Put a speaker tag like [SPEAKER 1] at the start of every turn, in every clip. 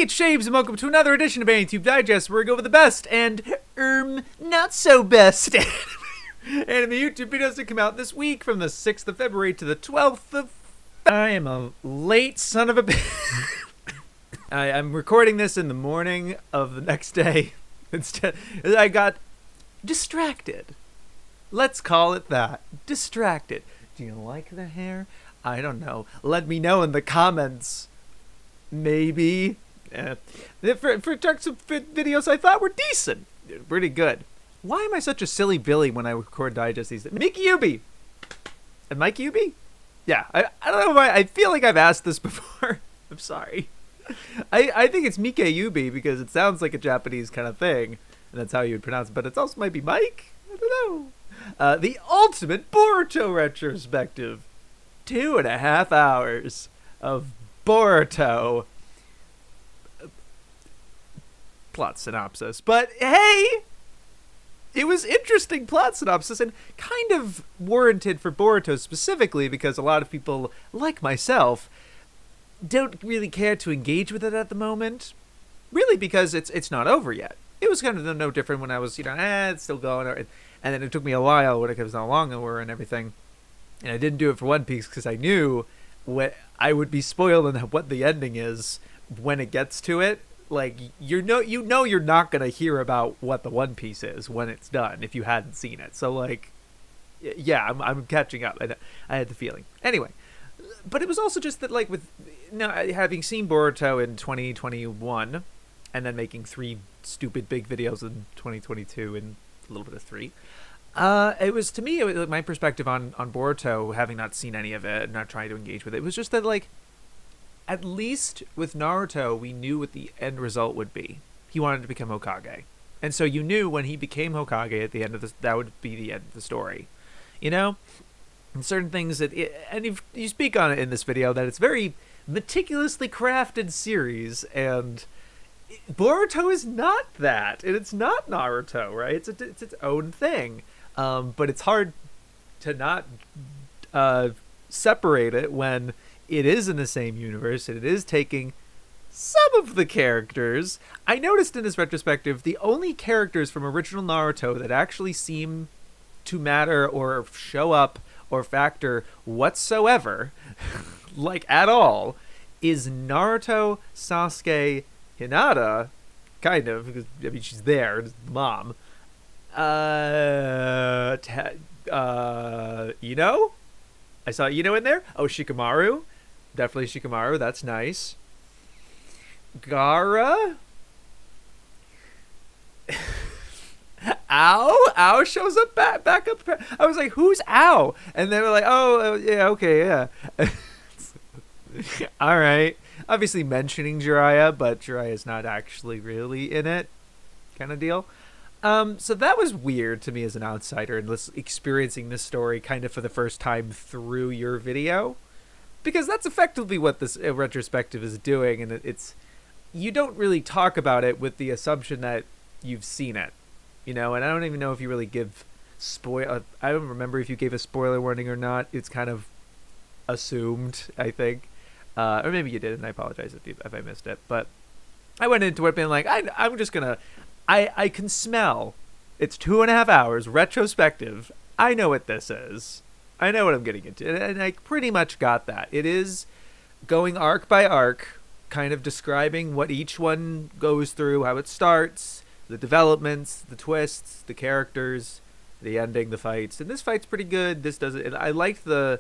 [SPEAKER 1] it's Shaves, and welcome to another edition of AniTube Digest, where we go over the best and, not so best anime YouTube videos that come out this week from the 6th of February to the 12th of... I am a late son of a bitch. I'm recording this in the morning of the next day. Instead, I got distracted. Let's call it that. Distracted. Do you like the hair? I don't know. Let me know in the comments. Maybe. For some videos I thought were decent. Pretty good. Why am I such a silly Billy when I record digest these days? Mikeyuubi! And Mikeyuubi? Yeah, I don't know why. I feel like I've asked this before. I'm sorry. I think it's Mikeyuubi because it sounds like a Japanese kind of thing. And that's how you would pronounce it. But it also might be Mike? I don't know. The ultimate Boruto retrospective. 2.5 hours of Boruto plot synopsis. But hey, it was interesting plot synopsis and kind of warranted for Boruto specifically because a lot of people, like myself, don't really care to engage with it at the moment. Really because it's not over yet. It was kind of no different when I was, it's still going. And then it took me a while when it comes how long over and everything. And I didn't do it for One Piece because I knew what I would be spoiled on what the ending is when it gets to it. Like, you're not going to hear about what the One Piece is when it's done if you hadn't seen it. So, like, yeah, I'm catching up. I had the feeling. Anyway, but it was also just that, like, with having seen Boruto in 2021 and then making 3 stupid big videos in 2022 and a little bit of 3. It was, to me, it was, my perspective on Boruto, having not seen any of it, not trying to engage with it, was just that, like, at least with Naruto, we knew what the end result would be. He wanted to become Hokage. And so you knew when he became Hokage at the end of this, that would be the end of the story. And certain things that, and you speak on it in this video, that it's very meticulously crafted series, and Boruto is not that, and it's not Naruto, right? It's its own thing. But it's hard to not separate it when it is in the same universe and it is taking some of the characters. I noticed in this retrospective, the only characters from original Naruto that actually seem to matter or show up or factor whatsoever, like at all, is Naruto, Sasuke, Hinata, kind of, because, I mean, she's there, it's the mom. Ino? I saw Ino in there. Oh, Shikamaru. Definitely Shikamaru. That's nice. Gaara? Ao shows up back up. I was like, who's Ao? And they were like, oh, yeah, okay, yeah. All right. Obviously mentioning Jiraiya, but Jiraiya's not actually really in it, kind of deal. So that was weird to me as an outsider and experiencing this story kind of for the first time through your video, because that's effectively what this retrospective is doing, and it's you don't really talk about it with the assumption that you've seen it, and I don't even know if you really give I don't remember if you gave a spoiler warning or not. It's kind of assumed, I think, or maybe you did, and I apologize if I missed it, but I went into it being like, I'm just gonna. I can smell. It's 2.5 hours, retrospective. I know what this is. I know what I'm getting into. And I pretty much got that. It is going arc by arc, kind of describing what each one goes through, how it starts, the developments, the twists, the characters, the ending, the fights. And this fight's pretty good. This does it. And I liked the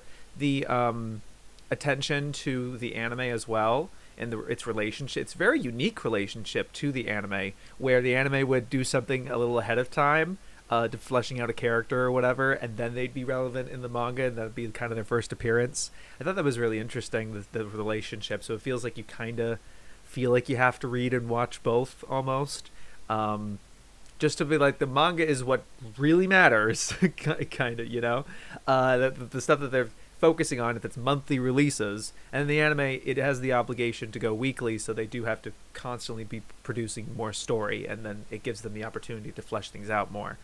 [SPEAKER 1] attention to the anime as well. And its relationship, it's a very unique relationship to the anime, where the anime would do something a little ahead of time, to fleshing out a character or whatever, and then they'd be relevant in the manga, and that'd be kind of their first appearance. I thought that was really interesting, the relationship. So it feels like you kind of feel like you have to read and watch both almost, just to be like, the manga is what really matters, kind of, the stuff that they're focusing on, if it's monthly releases, and the anime, it has the obligation to go weekly, so they do have to constantly be producing more story, and then it gives them the opportunity to flesh things out more.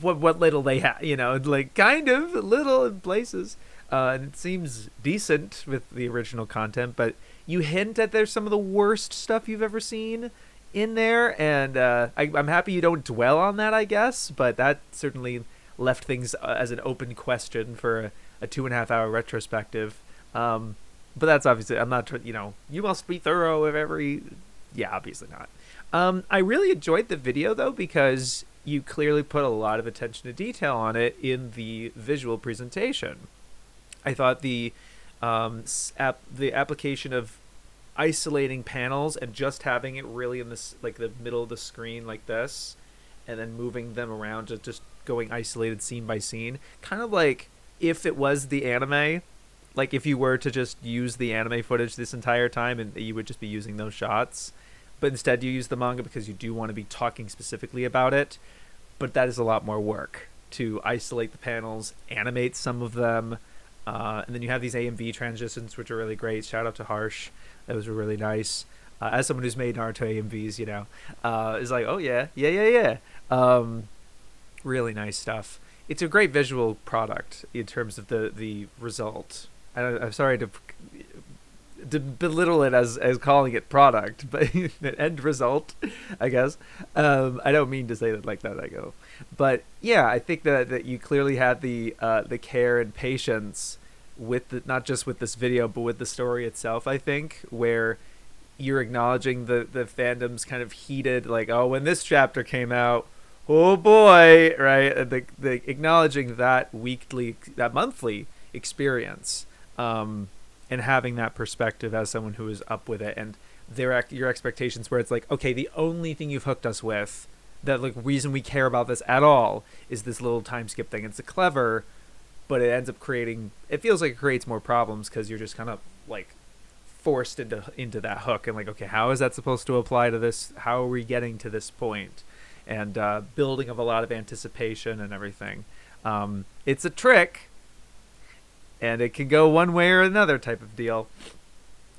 [SPEAKER 1] What little they have, like kind of little in places, and it seems decent with the original content, but you hint that there's some of the worst stuff you've ever seen in there, and I'm happy you don't dwell on that, I guess, but that certainly left things as an open question for a 2.5-hour retrospective. But that's obviously, I'm not, you must be thorough of every, yeah, obviously not. I really enjoyed the video, though, because you clearly put a lot of attention to detail on it in the visual presentation. I thought the application of isolating panels and just having it really in this, like, the middle of the screen like this, and then moving them around to just going isolated scene by scene, kind of like if it was the anime, like if you were to just use the anime footage this entire time and you would just be using those shots, but instead you use the manga because you do want to be talking specifically about it. But that is a lot more work to isolate the panels, animate some of them, and then you have these AMV transitions, which are really great. Shout out to Harsh. That was really nice. As someone who's made Naruto AMVs, is like, oh yeah. Really nice stuff. It's a great visual product in terms of the result. I'm sorry to belittle it as calling it product, but the end result, I guess. I don't mean to say that like that, I go. But yeah, I think that you clearly had the care and patience with not just with this video, but with the story itself, I think, where you're acknowledging the fandom's kind of heated, like, oh, when this chapter came out, oh boy, right? And the acknowledging that monthly experience, and having that perspective as someone who is up with it, and your expectations, where it's like, okay, the only thing you've hooked us with, that like reason we care about this at all, is this little time skip thing. It's clever, but it ends up it feels like it creates more problems because you're just kind of like forced into that hook, and like, okay, how is that supposed to apply to this? How are we getting to this point? And building of a lot of anticipation and everything. It's a trick, and it can go one way or another type of deal.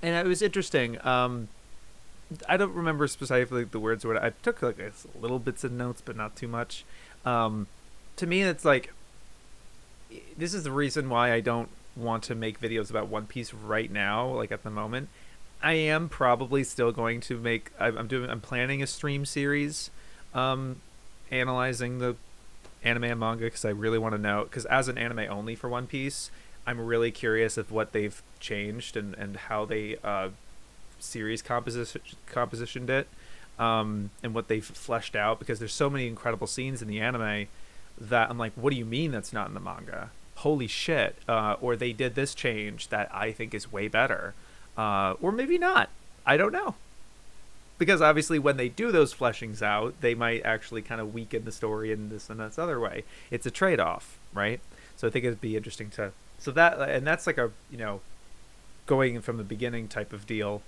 [SPEAKER 1] And it was interesting. I don't remember specifically the words. I took like little bits of notes, but not too much. To me, it's like, this is the reason why I don't want to make videos about One Piece right now, like at the moment. I am probably still going to make, I'm planning a stream series analyzing the anime and manga, because I really want to know, because as an anime only for One Piece, I'm really curious of what they've changed and how they series compositioned it, and what they've fleshed out, because there's so many incredible scenes in the anime that I'm like, what do you mean that's not in the manga? Holy shit. Or they did this change that I think is way better, or maybe not. I don't know, because obviously when they do those fleshings out, they might actually kind of weaken the story in this and that other way. It's a trade-off, right? So I think it'd be interesting to, that's like a, going from the beginning type of deal.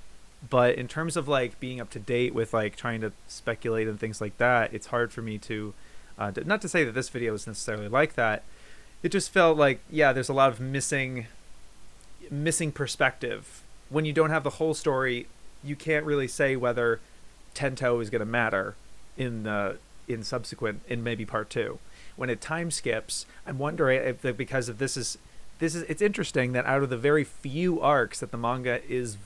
[SPEAKER 1] But in terms of like being up to date with like trying to speculate and things like that, it's hard for me to, not to say that this video is necessarily like that. It just felt like, yeah, there's a lot of missing perspective. When you don't have the whole story, you can't really say whether Tento is going to matter in maybe part 2. When it time skips, I'm wondering if, because of this is it's interesting that out of the very few arcs that the manga is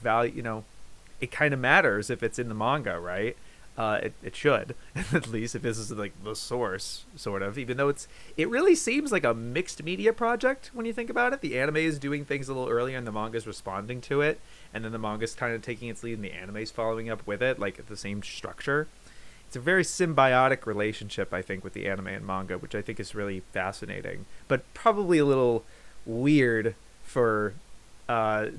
[SPEAKER 1] it kind of matters if it's in the manga, right? It should, at least if this is like the source, sort of, even though it really seems like a mixed media project when you think about it. The anime is doing things a little earlier and the manga is responding to it, and then the manga is kind of taking its lead and the anime is following up with it, like the same structure. It's a very symbiotic relationship, I think, with the anime and manga, which I think is really fascinating, but probably a little weird for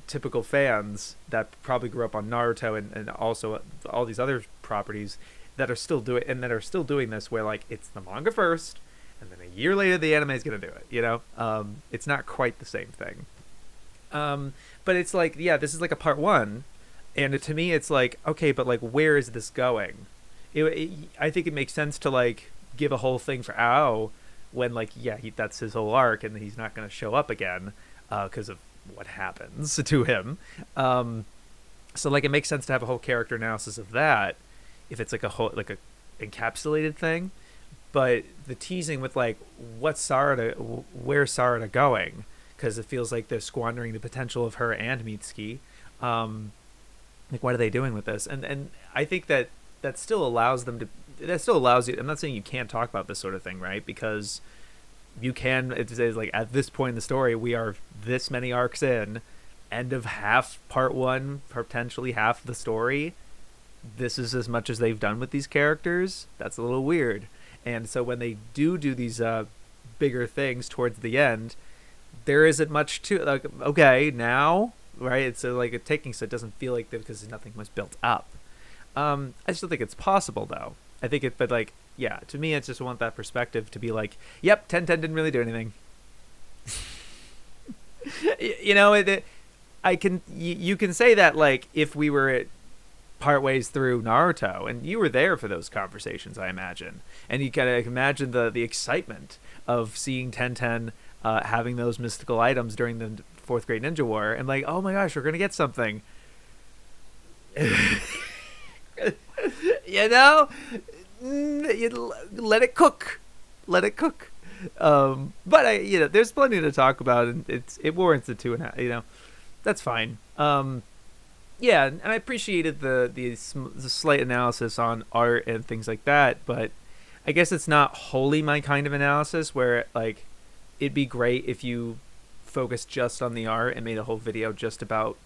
[SPEAKER 1] typical fans that probably grew up on Naruto and also all these other properties that are still doing this, where like it's the manga first and then a year later the anime is going to do it, it's not quite the same thing, but it's like, yeah, this is like a part 1, and to me it's like, okay, but like where is this going? I think it makes sense to like give a whole thing for Ao when, like, yeah, that's his whole arc and he's not going to show up again because of what happens to him. So like it makes sense to have a whole character analysis of that if it's like a whole, like a encapsulated thing. But the teasing with like where's Sarada going, because it feels like they're squandering the potential of her and Mitsuki. Like, what are they doing with this? And I think that still allows them to. That still allows you. I'm not saying you can't talk about this sort of thing, right? Because you can. It's like at this point in the story, we are this many arcs in, end of half part one, potentially half the story. This is as much as they've done with these characters. That's a little weird. And so when they do these bigger things towards the end, there isn't much to like. Okay, now, right? It's like a taking, so it doesn't feel like that because nothing was built up. I still think it's possible, though. I think it, but like, yeah, to me, I just want that perspective to be like, yep, 1010 didn't really do anything. You know, you can say that like if we were at partways through Naruto, and you were there for those conversations, I imagine, and you kind of imagine the excitement of seeing 1010 having those mystical items during the fourth grade ninja war, and like, oh my gosh, we're gonna get something. You know, let it cook, but there's plenty to talk about, and it warrants a 2.5. That's fine. Yeah, and I appreciated the slight analysis on art and things like that, but I guess it's not wholly my kind of analysis, where like it'd be great if you focused just on the art and made a whole video just about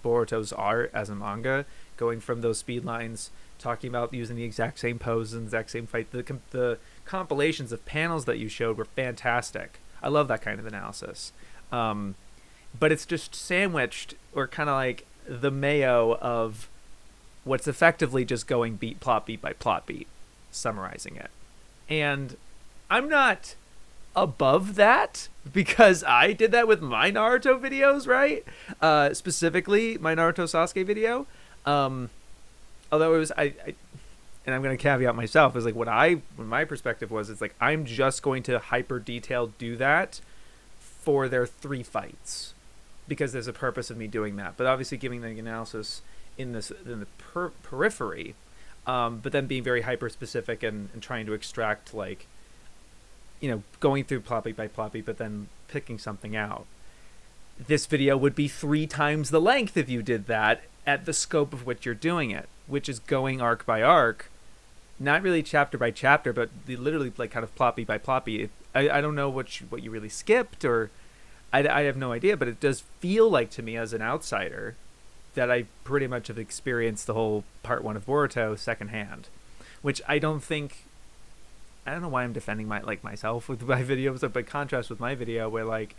[SPEAKER 1] Boruto's art as a manga, going from those speed lines, talking about using the exact same pose and exact same fight. The compilations of panels that you showed were fantastic. I love that kind of analysis. But it's just sandwiched, or kind of like the mayo of what's effectively just going plot beat by plot beat, summarizing it. And I'm not above that, because I did that with my Naruto videos, right? Specifically my Naruto Sasuke video. Although it was, and I'm going to caveat myself, is like what my perspective was, it's like I'm just going to hyper detailed do that for their 3 fights, because there's a purpose of me doing that. But obviously giving the analysis in the periphery, but then being very hyper specific and trying to extract, like, going through plot beat by plot beat, but then picking something out. This video would be 3 times the length if you did that at the scope of what you're doing it, which is going arc by arc, not really chapter by chapter, but literally like kind of plot beat by plot beat. I don't know what you really skipped, or I have no idea, but it does feel like to me as an outsider that I pretty much have experienced the whole part 1 of Boruto secondhand, which I don't know why I'm defending myself with my videos, but by contrast with my video where like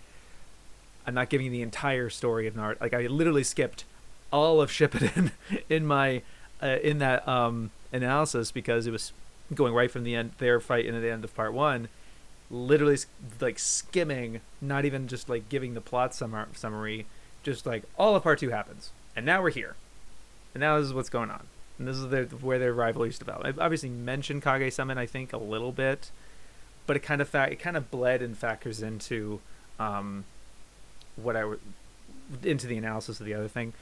[SPEAKER 1] I'm not giving you the entire story of Naruto. Like I literally skipped all of Shippuden in my in that analysis, because it was going right from the end, their fight into the end of part 1, literally like skimming, not even just like giving the plot summary, just like all of part 2 happens, and now we're here, and now this is what's going on, and this is where their rivalries develop. I've obviously mentioned Kage-sama, I think, a little bit, but it kind of bled and factors into into the analysis of the other thing.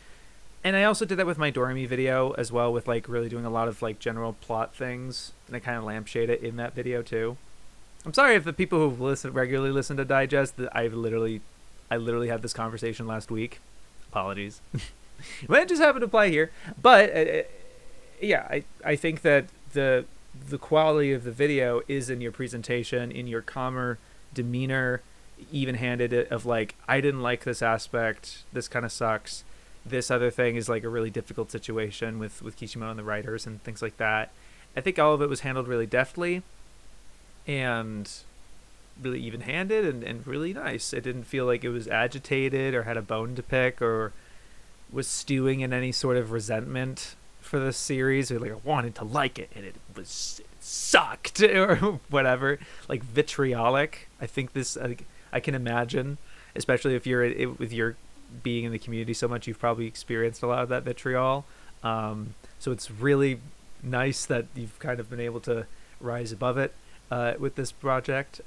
[SPEAKER 1] And I also did that with my Doremi video as well, with like really doing a lot of like general plot things, and I kind of lampshade it in that video too. I'm sorry if the people who regularly listen to Digest, that I literally had this conversation last week. Apologies. But it just happened to apply here. But yeah, I think that the quality of the video is in your presentation, in your calmer demeanor, even-handed, of like, I didn't like this aspect, this kind of sucks. This other thing is like a really difficult situation with Kishimoto and the writers and things like that. I think all of it was handled really deftly and really even-handed and really nice. It didn't feel like it was agitated or had a bone to pick or was stewing in any sort of resentment for the series, or like I wanted to like it and it sucked or whatever, like vitriolic. I think this, I can imagine, especially if you're with your being in the community so much, you've probably experienced a lot of that vitriol. So it's really nice that you've kind of been able to rise above it with this project.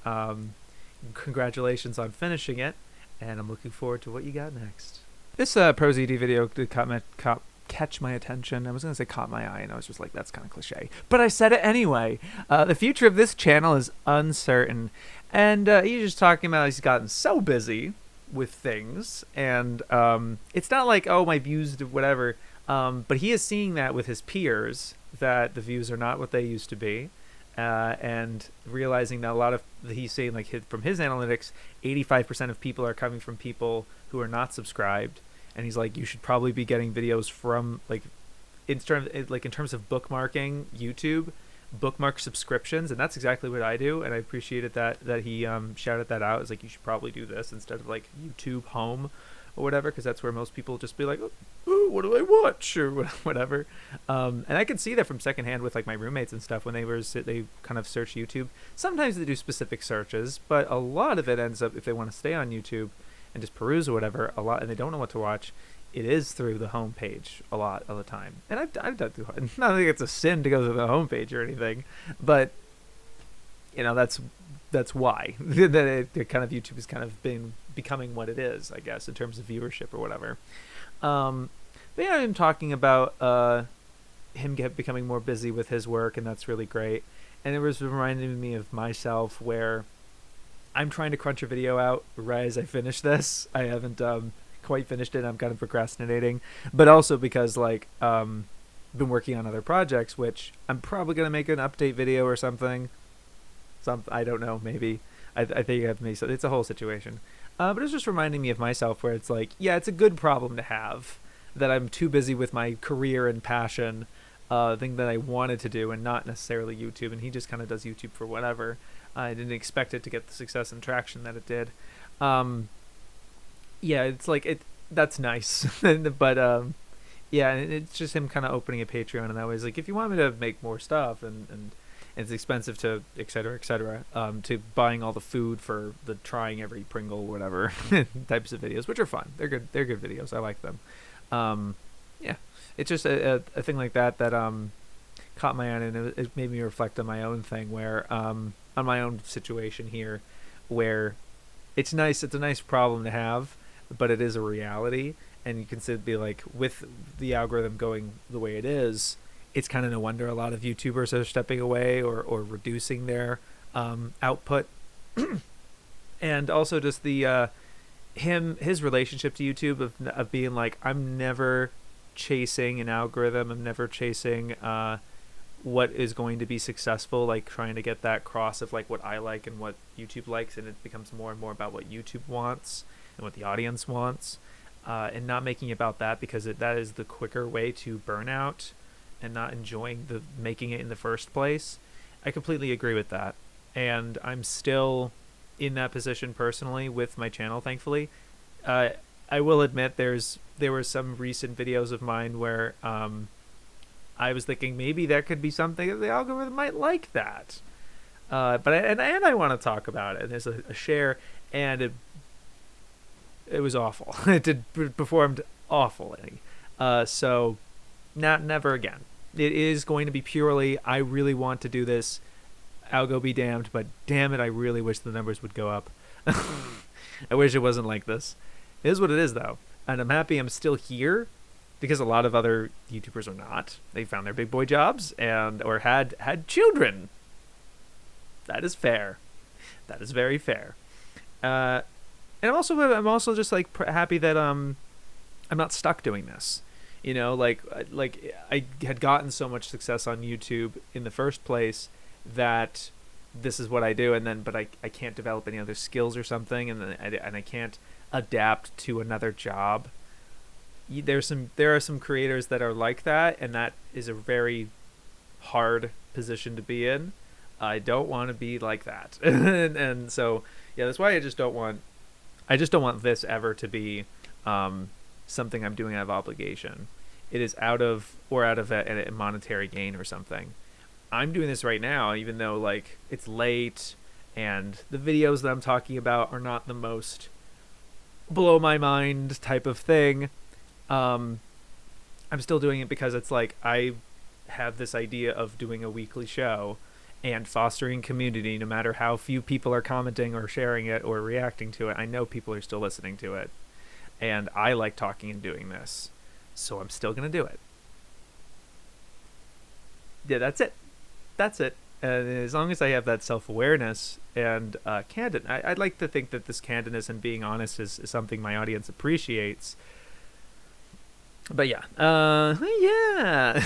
[SPEAKER 1] Congratulations on finishing it, and I'm looking forward to what you got next. This ProZD video did catch my attention. I was going to say caught my eye, and I was just like, that's kind of cliche. But I said it anyway. The future of this channel is uncertain. And he's just talking about he's gotten so busy with things. And it's not like, oh, my views, whatever. But he is seeing that with his peers, that the views are not what they used to be. And realizing that a lot of, he's saying like from his analytics, 85% of people are coming from people who are not subscribed. And he's like, you should probably be getting videos from like, in terms of bookmarking YouTube, bookmark subscriptions. And that's exactly what I do. And I appreciated that he shouted that out. It's like, you should probably do this instead of like YouTube Home or whatever, because that's where most people just be like, oh, what do I watch, or whatever. And I can see that from secondhand with like my roommates and stuff when they kind of search YouTube. Sometimes they do specific searches, but a lot of it ends up, if they want to stay on YouTube and just peruse or whatever, a lot, and they don't know what to watch, it is through the homepage a lot of the time. And I've done through, not think it's a sin to go through the homepage or anything, but you know, that's why that it kind of, YouTube has kind of been becoming what it is, I guess, in terms of viewership or whatever. But yeah, I'm talking about him becoming more busy with his work, and that's really great. And it was reminding me of myself, where I'm trying to crunch a video out right as I finish this. I haven't quite finished it. I'm kind of procrastinating, but also because like been working on other projects, which I'm probably gonna make an update video or something. I don't know, maybe. I think I've made, so it's a whole situation. But it's just reminding me of myself, where it's like, yeah, it's a good problem to have, that I'm too busy with my career and passion, thing that I wanted to do, and not necessarily YouTube. And he just kind of does YouTube for whatever. I didn't expect it to get the success and traction that it did. Yeah, it's like, that's nice. But yeah, and it's just him kind of opening a Patreon, and that was like, if you want me to make more stuff, and it's expensive to et cetera, to buying all the food for the trying every Pringle, whatever types of videos, which are fun. They're good videos. I like them. Yeah, it's just a thing like that caught my eye, and it made me reflect on my own thing, where on my own situation here, where it's a nice problem to have, but it is a reality. And you can be like, with the algorithm going the way it is, it's kind of no wonder a lot of YouTubers are stepping away or reducing their output. And also just the his relationship to YouTube of being like, I'm never chasing an algorithm, I'm never chasing what is going to be successful, like trying to get that cross of like what I like and what YouTube likes, and it becomes more and more about what YouTube wants and what the audience wants, and not making it about that, because that is the quicker way to burnout and not enjoying making it in the first place. I completely agree with that, and I'm still in that position personally with my channel, thankfully. I will admit there were some recent videos of mine where I was thinking maybe that could be something that the algorithm might like that, but I want to talk about it. And there's a share, and it was awful. It performed awfully. So never again. It is going to be purely, I really want to do this, algo be damned, but damn it, I really wish the numbers would go up. I wish it wasn't like this. It is what it is, though, and I'm happy I'm still here, because a lot of other YouTubers are not. They found their big boy jobs or had children. That is fair. That is very fair. And I'm also just like happy that I'm not stuck doing this. You know, like I had gotten so much success on YouTube in the first place that this is what I do, but I can't develop any other skills or something, and I can't adapt to another job. There are some creators that are like that, and that is a very hard position to be in. I don't want to be like that. and so yeah, that's why I just don't want this ever to be something I'm doing out of obligation. It is out of a monetary gain or something. I'm doing this right now, even though like it's late and the videos that I'm talking about are not the most blow my mind type of thing. I'm still doing it because it's like I have this idea of doing a weekly show and fostering community, no matter how few people are commenting or sharing it or reacting to it. I know people are still listening to it, and I like talking and doing this, so I'm still gonna do it. Yeah, that's it. And as long as I have that self-awareness and candid, I'd like to think that this candidness and being honest is something my audience appreciates. But yeah, yeah.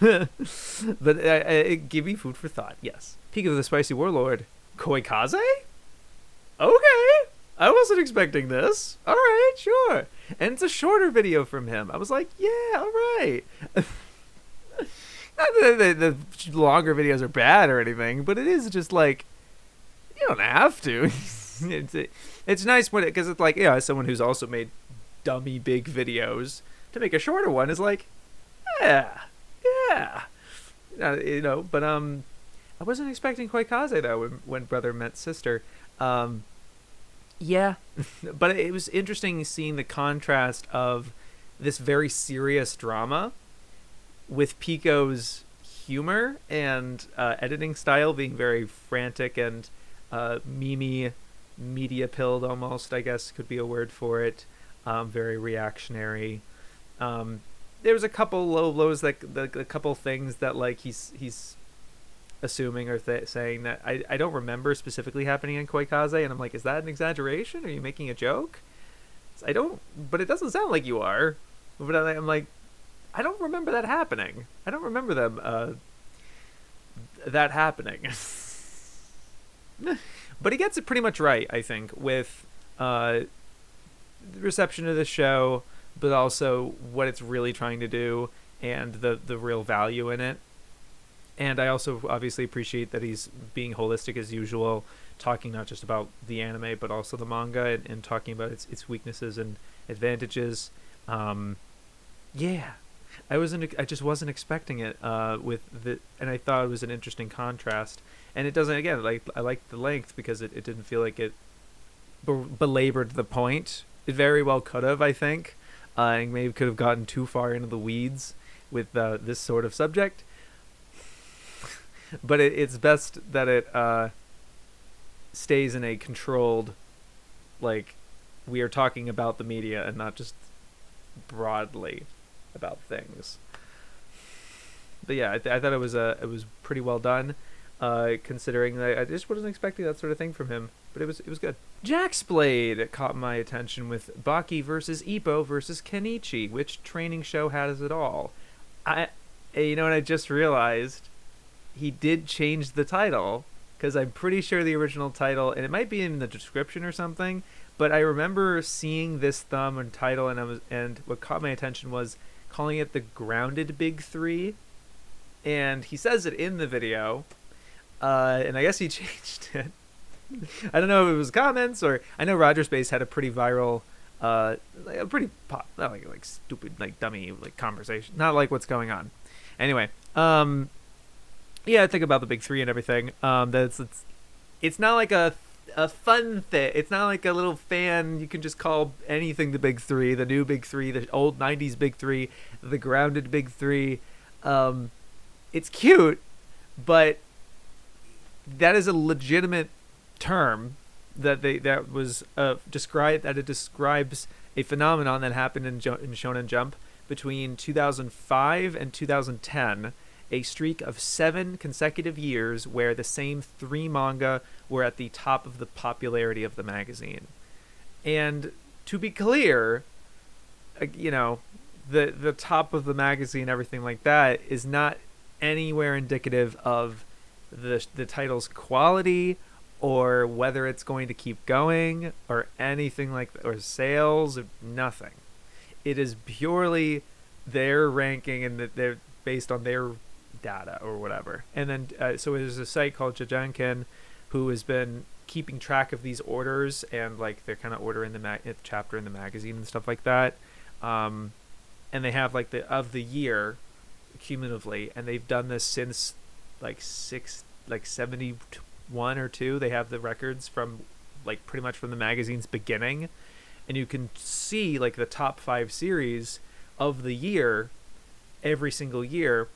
[SPEAKER 1] But it gave me food for thought. Yes, Peak of the Spicy Warlord, Koikaze. Okay, I wasn't expecting this. All right, sure. And it's a shorter video from him. I was like, yeah, all right. Not that the longer videos are bad or anything, but it is just like, you don't have to. It's nice when because it's like, yeah, as someone who's also made dummy big videos, to make a shorter one is like, yeah, yeah, But I wasn't expecting Koikaze though when brother met sister. Yeah, but it was interesting seeing the contrast of this very serious drama with Pico's humor and editing style being very frantic and media pilled almost, I guess could be a word for it. Very reactionary. There was a couple low blows, like a couple things that like he's assuming or saying that I don't remember specifically happening in Koikaze, and I'm like, is that an exaggeration? Are you making a joke? I don't, but it doesn't sound like you are. But I'm like, I don't remember that happening. I don't remember them that happening. But he gets it pretty much right, I think, with the reception of the show, but also what it's really trying to do and the real value in it. And I also obviously appreciate that he's being holistic as usual, talking not just about the anime but also the manga, and talking about its weaknesses and advantages. Yeah, I just wasn't expecting it and I thought it was an interesting contrast. And it doesn't, again, like, I liked the length because it didn't feel like it belabored the point. It very well could have, I think, and maybe could have gotten too far into the weeds with this sort of subject. But it's best that it stays in a controlled, like, we are talking about the media and not just broadly about things. But yeah, I thought it was pretty well done, considering that I just wasn't expecting that sort of thing from him. But it was good. JaxBlade caught my attention with Baki versus Ippo versus Kenichi. Which training show has it all? And I just realized he did change the title, because I'm pretty sure the original title, and it might be in the description or something, but I remember seeing this thumb and title, and what caught my attention was calling it the Grounded Big Three, and he says it in the video, and I guess he changed it. I don't know if it was comments, or I know Roger Space had a pretty viral, a pretty pop, not like stupid, like dummy, like conversation, not like what's going on. Anyway, yeah, I think about the big three and everything. It's not like a fun thing. It's not like a little fan. You can just call anything the big three, the new big three, the old '90s big three, the grounded big three. It's cute, but that is a legitimate term that was described. That it describes a phenomenon that happened in Shonen Jump between 2005 and 2010. A streak of 7 consecutive years where the same 3 manga were at the top of the popularity of the magazine. And to be clear, the top of the magazine, everything like that, is not anywhere indicative of the title's quality or whether it's going to keep going or anything like that, or sales, or nothing. It is purely their ranking, and that they're based on their data or whatever. And then so there's a site called Jajanken who has been keeping track of these orders, and like they're kind of ordering the chapter in the magazine and stuff like that, and they have like the year cumulatively, and they've done this since like 71 or 2. They have the records from like pretty much from the magazine's beginning, and you can see like the top 5 series of the year every single year.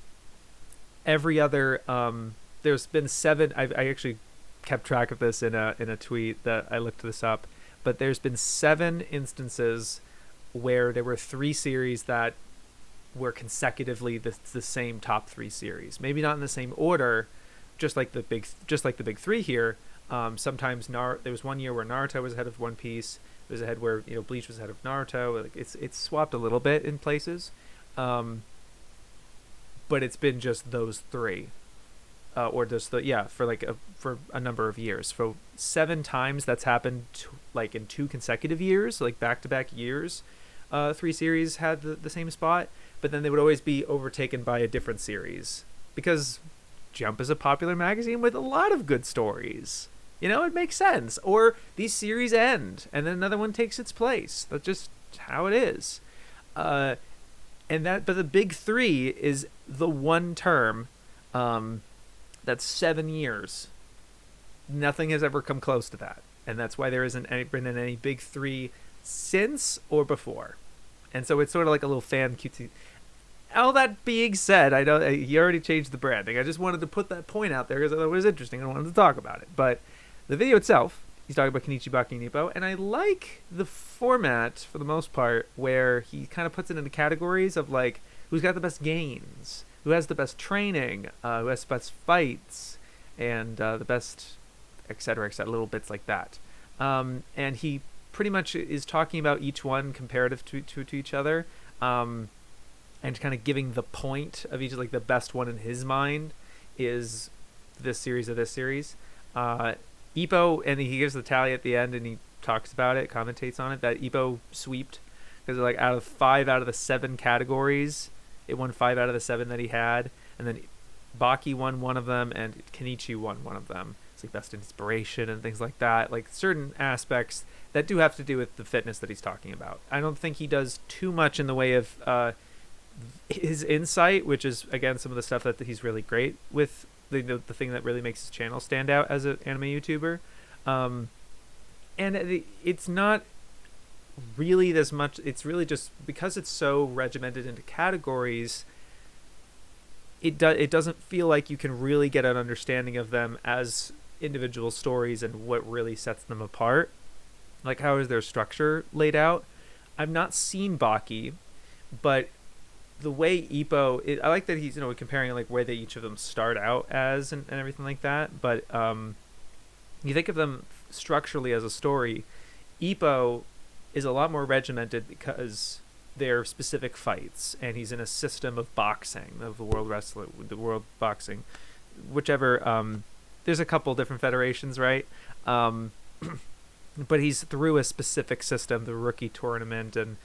[SPEAKER 1] Every other there's been 7. I actually kept track of this in a tweet that I looked this up, but there's been 7 instances where there were 3 series that were consecutively the same top 3 series. Maybe not in the same order, just like the big 3 here. Sometimes there was one year where Naruto was ahead of One Piece. There's a head where, you know, Bleach was ahead of Naruto. Like it's swapped a little bit in places, but it's been just those three, or just for a number of years. For 7 times that's happened like in 2 consecutive years, like back-to-back years. 3 series had the same spot, but then they would always be overtaken by a different series because Jump is a popular magazine with a lot of good stories. You know, it makes sense. Or these series end and then another one takes its place. That's just how it is. But the big 3 is the one term that's 7 years. Nothing has ever come close to that. And that's why there isn't been any big 3 since or before. And so it's sort of like a little fan cutesy. All that being said, I know you already changed the branding. I just wanted to put that point out there because I thought it was interesting. I wanted to talk about it. But the video itself, he's talking about Kenichi, Baki, and Ippo, and I like the format for the most part where he kind of puts it into categories of like who's got the best gains, who has the best training, who has the best fights, and the best, etc., little bits like that. And he pretty much is talking about each one comparative to each other, and kind of giving the point of each, like the best one in his mind is this series of this series. Ippo, and he gives the tally at the end and he talks about it, commentates on it, that Ippo sweeped because like out of 5 out of the 7 categories, it won 5 out of the 7 that he had, and then Baki won one of them and Kenichi won one of them. It's like best inspiration and things like that, like certain aspects that do have to do with the fitness that he's talking about. I don't think he does too much in the way of his insight, which is again some of the stuff that he's really great with, the thing that really makes his channel stand out as an anime YouTuber. And it's not really this much, it's really just because it's so regimented into categories, it doesn't feel like you can really get an understanding of them as individual stories and what really sets them apart. Like, how is their structure laid out? I've not seen Baki, but the way Ippo, I like that he's, you know, comparing like where they each of them start out as and everything like that. But you think of them structurally as a story, Ippo is a lot more regimented because they're specific fights, and he's in a system of boxing, of the world boxing, whichever. There's a couple different federations, right? But he's through a specific system, the rookie tournament and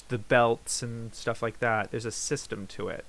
[SPEAKER 1] the belts and stuff like that. There's a system to it.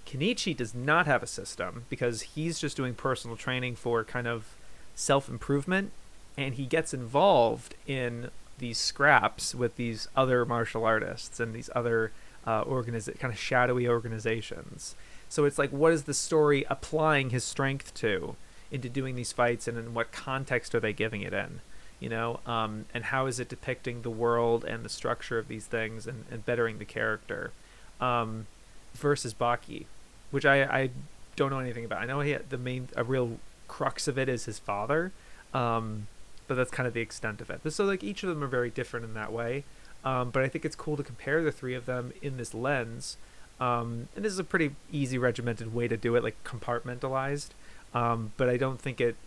[SPEAKER 1] Kenichi does not have a system because he's just doing personal training for kind of self-improvement, and he gets involved in these scraps with these other martial artists and these other kind of shadowy organizations. So it's like, what is the story applying his strength to into doing these fights, and in what context are they giving it in? You know, and how is it depicting the world and the structure of these things and bettering the character, versus Baki, which I don't know anything about. I know a real crux of it is his father, but that's kind of the extent of it. So like each of them are very different in that way, but I think it's cool to compare the 3 of them in this lens, and this is a pretty easy regimented way to do it, like compartmentalized, but I don't think it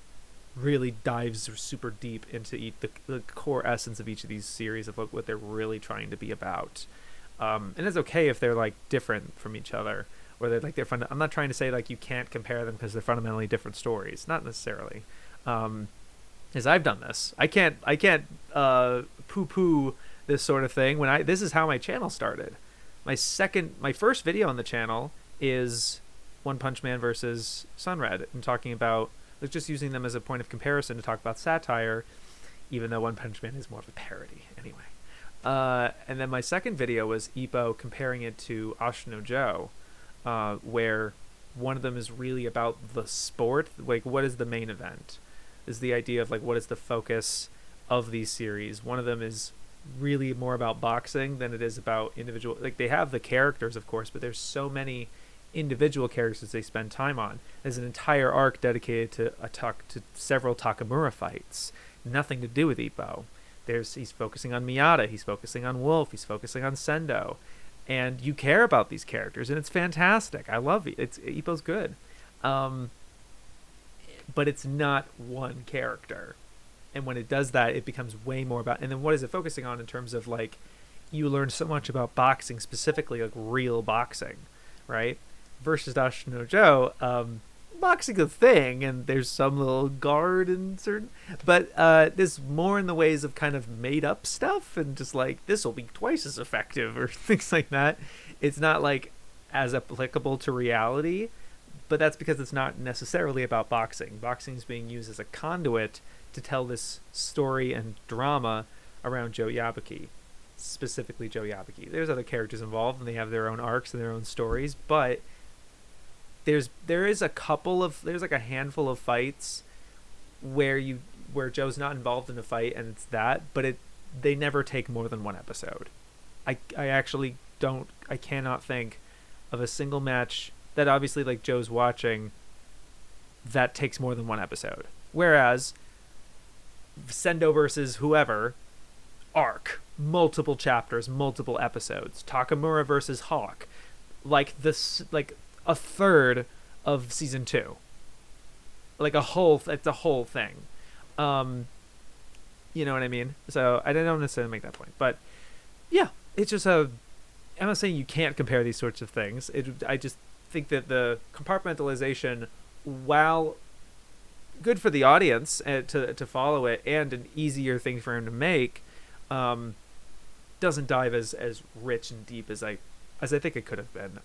[SPEAKER 1] really dives super deep into the core essence of each of these series of what they're really trying to be about. And it's okay if they're like different from each other, or they're fun. I'm not trying to say like you can't compare them because they're fundamentally different stories. Not necessarily. As I've done this, I can't poo-poo this sort of thing this is how my channel started. My first video on the channel is One Punch Man versus Sunred, and talking about, just using them as a point of comparison to talk about satire, even though One Punch Man is more of a parody anyway. And then my second video was Ippo comparing it to Ashino Joe, where one of them is really about the sport, like what is the main event, is the idea of like what is the focus of these series. One of them is really more about boxing than it is about individual, like they have the characters of course, but there's so many individual characters they spend time on. There's an entire arc dedicated to several Takamura fights, nothing to do with Ippo. He's focusing on Miyata, he's focusing on Wolf, he's focusing on Sendo, and you care about these characters, and it's fantastic. I love it. Ippo's good, but it's not one character. And when it does that, it becomes way more about, and then what is it focusing on in terms of like, you learn so much about boxing, specifically like real boxing, right? Versus Dash no Joe, boxing a thing, and there's some little guard and certain, but there's more in the ways of kind of made up stuff, and just like, this will be twice as effective or things like that. It's not like as applicable to reality, but that's because it's not necessarily about boxing. Boxing is being used as a conduit to tell this story and drama around Joe Yabuki, specifically Joe Yabuki. There's other characters involved, and they have their own arcs and their own stories, but there's like a handful of fights where Joe's not involved in a fight, and it's that, but they never take more than one episode. I cannot think of a single match that obviously like Joe's watching that takes more than one episode. Whereas Sendo versus whoever, arc, multiple chapters, multiple episodes. Takamura versus Hawk, like a third of season 2. Like it's a whole thing. You know what I mean? So I don't necessarily make that point, but yeah, it's just I'm not saying you can't compare these sorts of things. I just think that the compartmentalization, while good for the audience to follow it and an easier thing for him to make, doesn't dive as rich and deep as I think it could have been.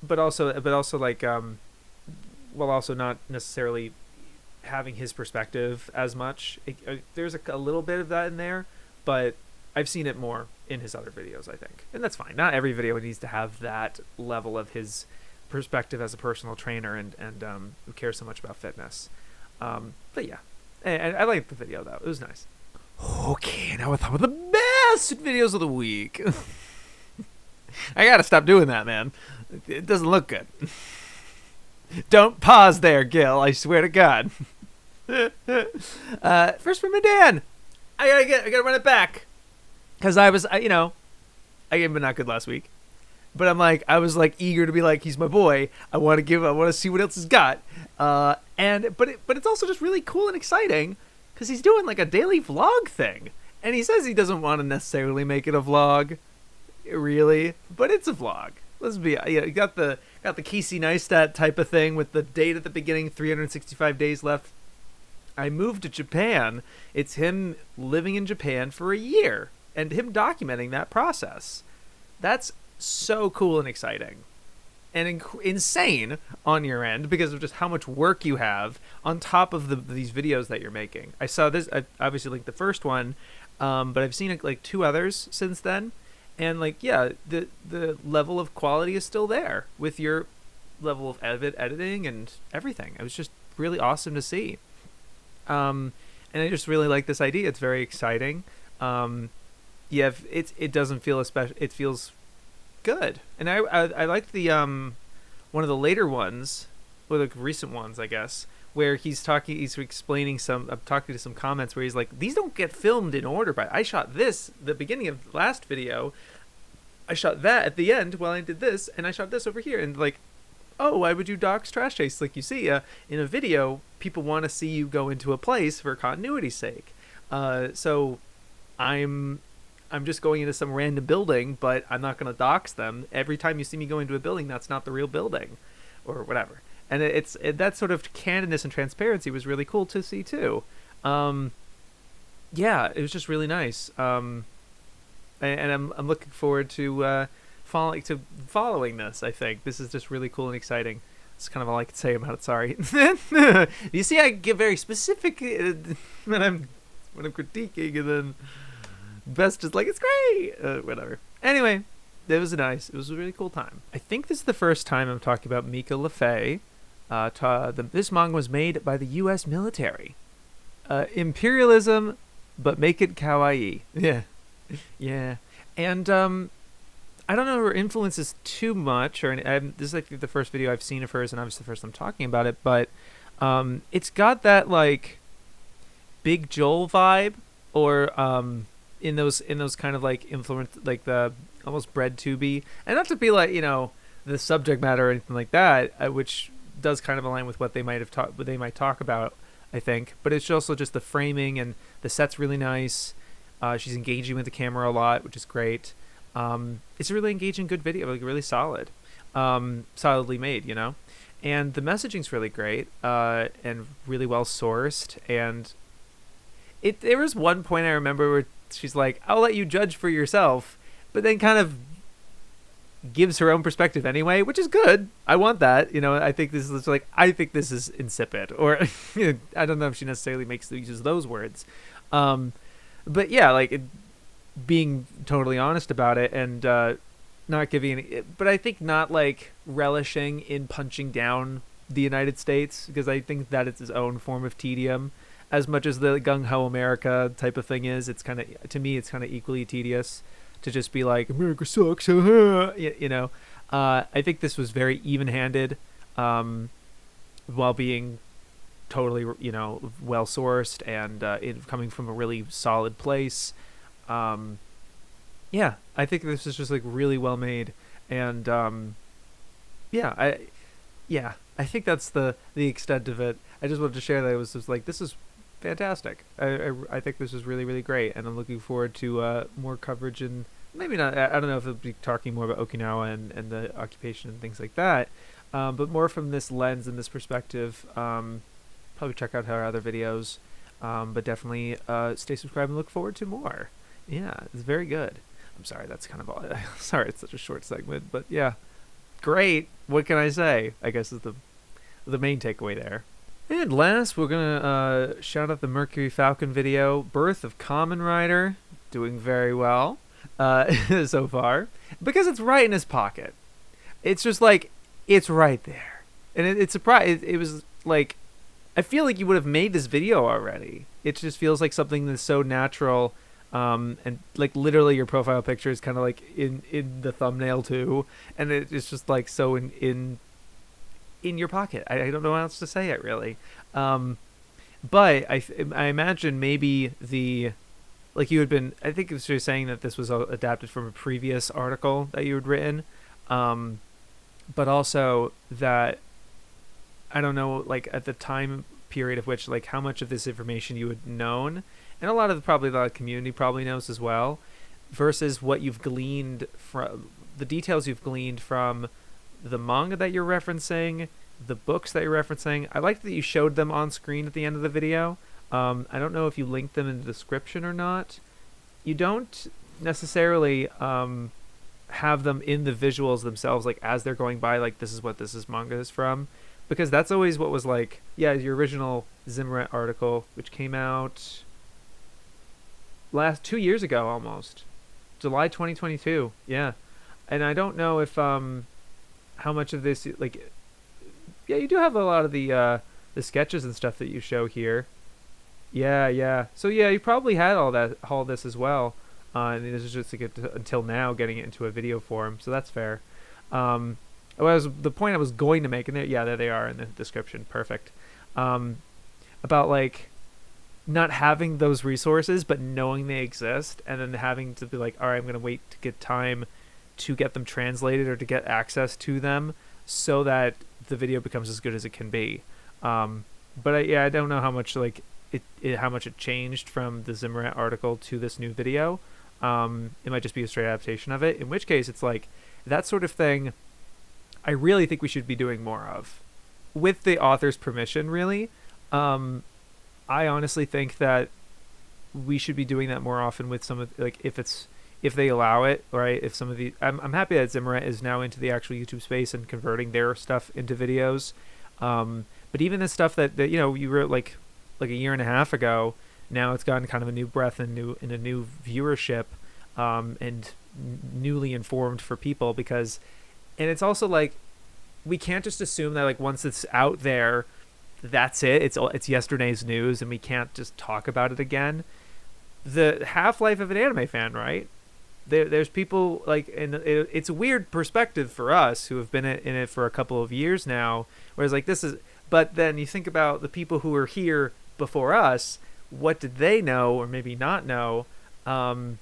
[SPEAKER 1] But also like while also not necessarily having his perspective as much. There's a little bit of that in there, but I've seen it more in his other videos, I think. And that's fine. Not every video needs to have that level of his perspective as a personal trainer and who cares so much about fitness. But yeah, and I liked the video, though. It was nice. Okay, now with the best videos of the week. I gotta stop doing that, man. It doesn't look good. Don't pause there, Gil. I swear to God. First from Mudan. I gotta run it back. Because I gave him a not good last week. But I was eager to be like, he's my boy. I want to see what else he's got. But it's also just really cool and exciting because he's doing like a daily vlog thing. And he says he doesn't want to necessarily make it a vlog, really, but it's a vlog. Let's be, you got the Casey Neistat type of thing with the date at the beginning, 365 days left. I moved to Japan. It's him living in Japan for a year and him documenting that process. That's so cool and exciting and insane on your end because of just how much work you have on top of these videos that you're making. I saw this, I obviously linked the first one, but I've seen like 2 others since then. And the level of quality is still there with your level of editing and everything. It was just really awesome to see. And I just really like this idea. It's very exciting. It doesn't feel it feels good. And I liked the one of the later ones, or the recent ones, I guess, where he's explaining I'm talking to some comments where he's like, these don't get filmed in order, but I shot this the beginning of the last video, I shot that at the end while I did this, and I shot this over here, and like, oh, why would you dox trash chase? Like, you see, in a video, people want to see you go into a place for continuity's sake. So I'm just going into some random building, but I'm not going to dox them. Every time you see me go into a building, that's not the real building, or whatever. And that sort of candidness and transparency was really cool to see too. Yeah, it was just really nice. And I'm looking forward to following this. I think this is just really cool and exciting. That's kind of all I can say about it. Sorry. You see, I get very specific when I'm critiquing, and then Best is like, it's great. Whatever. Anyway, it was a really cool time. I think this is the first time I'm talking about Meeka le Fay. This manga was made by the U.S. military. Imperialism, but make it kawaii. Yeah. Yeah. And I don't know her influences too much. This is like the first video I've seen of hers, and obviously the first I'm talking about it. But it's got that like Big Joel vibe, or in those kind of like influence, like the almost bread tubey, and not to be like the subject matter or anything like that, which does kind of align with what they might talk about I think. But it's also just the framing, and the set's really nice. She's engaging with the camera a lot, which is great. It's a really engaging, good video, like really solid, solidly made, you know. And the messaging's really great, and really well sourced. And there was one point I remember where she's like, "I'll let you judge for yourself," but then kind of gives her own perspective anyway, which is good. I want that, you know. I think this is insipid, or I don't know if she necessarily uses those words, but yeah, like being totally honest about it, and not giving any, but I think not like relishing in punching down the United States, because I think that it's its own form of tedium. As much as the gung-ho America type of thing is, it's kind of, to me, it's kind of equally tedious to just be like, America sucks, you know. I think this was very even-handed, while being totally, you know, well-sourced, and coming from a really solid place. Yeah, I think this is just like really well made, and I think that's the extent of it. I just wanted to share that it was just like, this is fantastic. I think this is really, really great, and I'm looking forward to more coverage, and maybe not, I don't know if it'll be talking more about Okinawa and the occupation and things like that, but more from this lens and this perspective. Probably check out her other videos, but definitely stay subscribed and look forward to more. Yeah, it's very good. I'm sorry, that's kind of all. Sorry, it's such a short segment, but yeah, great. What can I say? I guess is the main takeaway there. And last, we're gonna shout out the MercuryFalcon video, Birth of Kamen Rider, doing very well so far, because it's right in his pocket. It's just like, it's right there, and it's surprised. It was like, I feel like you would have made this video already. It just feels like something that's so natural. And like literally your profile picture is kind of like in the thumbnail too, and it's just like so in your pocket. I don't know how else to say it really, but I imagine maybe like you had been, I think it was just saying that this was adapted from a previous article that you had written, but also that I don't know, like at the time period of which, like how much of this information you had known, and a lot of the community probably knows as well, versus what you've gleaned from the details you've gleaned from the manga that you're referencing, the books that you're referencing. I like that you showed them on screen at the end of the video. I don't know if you linked them in the description or not. You don't necessarily have them in the visuals themselves, like as they're going by, like this is what this manga is from, because that's always what was like, yeah, your original Zimmerit article, which came out 2 years ago almost, July 2022. Yeah, and I don't know if how much of this, like, yeah, you do have a lot of the sketches and stuff that you show here. Yeah. So yeah, you probably had all this as well, and this is just like until now getting it into a video form. So that's fair. The point I was going to make, and there they are in the description. Perfect. About like not having those resources, but knowing they exist, and then having to be like, all right, I'm going to wait to get time to get them translated or to get access to them so that the video becomes as good as it can be. But I don't know how much like how much it changed from the Zimmerit article to this new video. It might just be a straight adaptation of it, in which case it's like that sort of thing I really think we should be doing more of, with the author's permission, really. I honestly think that we should be doing that more often with some of, like, if they allow it, right? If some of the, I'm happy that Zimmerit is now into the actual YouTube space and converting their stuff into videos. But even the stuff that you know, you wrote like a year and a half ago, now it's gotten kind of a new breath and a new viewership, and newly informed for people, because, and it's also like, we can't just assume that like once it's out there, that's it. It's yesterday's news, and we can't just talk about it again. The half-life of an anime fan, right? There's people like, and it's a weird perspective for us who have been in it for a couple of years now. Whereas like this is, but then you think about the people who were here before us. What did they know or maybe not know? And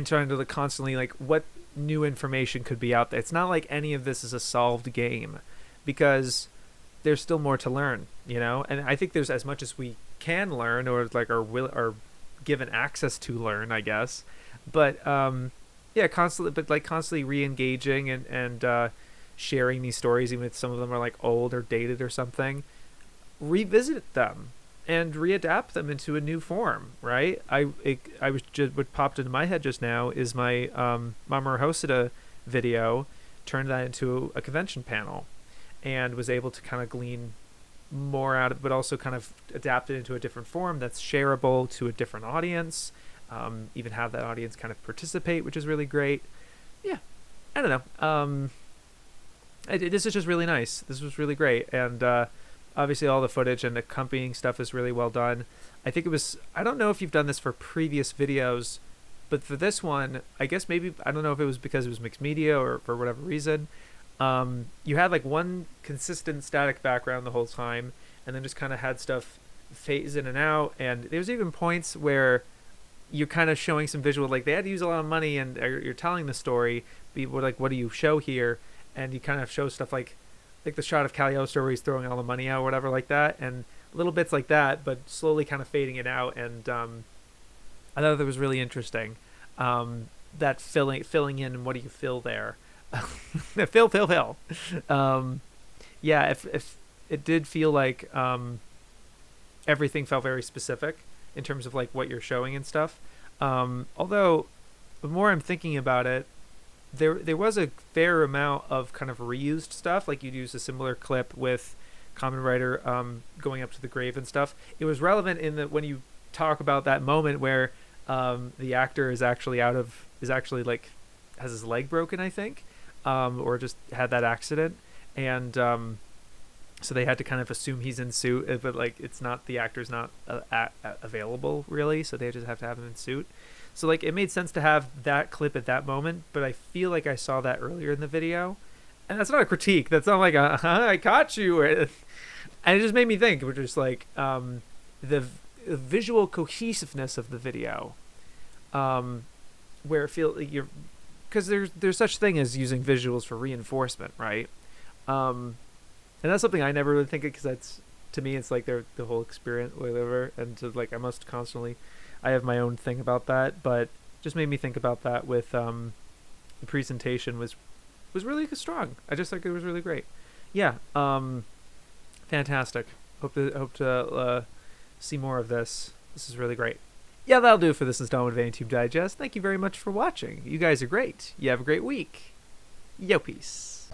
[SPEAKER 1] trying to constantly like, what new information could be out there. It's not like any of this is a solved game, because there's still more to learn, you know. And I think there's as much as we can learn, or like are given access to learn, I guess. But yeah, constantly re-engaging and sharing these stories, even if some of them are like old or dated or something. Revisit them and readapt them into a new form, right? What popped into my head just now is my Mamoru Hosoda video. Turned that into a convention panel, and was able to kind of glean more out of it, but also kind of adapt it into a different form that's shareable to a different audience. Even have that audience kind of participate, which is really great. Yeah, I don't know. This is just really nice. This was really great, and obviously all the footage and accompanying stuff is really well done. I think it was, I don't know if you've done this for previous videos, but for this one, I guess maybe, I don't know if it was because it was mixed media or for whatever reason, you had like one consistent static background the whole time, and then just kind of had stuff phase in and out. And there's even points where you're kind of showing some visual, like they had to use a lot of money, and you're telling the story, but like, what do you show here? And you kind of show stuff like the shot of Cagliostro where he's throwing all the money out or whatever like that, and little bits like that, but slowly kind of fading it out. And I thought that was really interesting. That filling in, what do you fill there? fill. Yeah, if it did feel like everything felt very specific in terms of like what you're showing and stuff. Although the more I'm thinking about it, there was a fair amount of kind of reused stuff. Like you'd use a similar clip with Kamen Rider going up to the grave and stuff. It was relevant in that when you talk about that moment where the actor is actually like has his leg broken, I think, or just had that accident, and so they had to kind of assume he's in suit, but like it's not, the actor's not available really, so they just have to have him in suit. So like it made sense to have that clip at that moment, but I feel like I saw that earlier in the video, and that's not a critique. That's not like I caught you, and it just made me think, which is like the visual cohesiveness of the video, where it feels like you're, because there's such thing as using visuals for reinforcement, right? And that's something I never really think of, because that's, to me, it's like they're the whole experience, whatever. And to like, I must constantly, I have my own thing about that, but just made me think about that with the presentation was really strong. I just think it was really great. Yeah, fantastic. Hope to see more of this. This is really great. Yeah, that'll do for this installment of AniTube Digest. Thank you very much for watching. You guys are great. You have a great week. Yo, peace.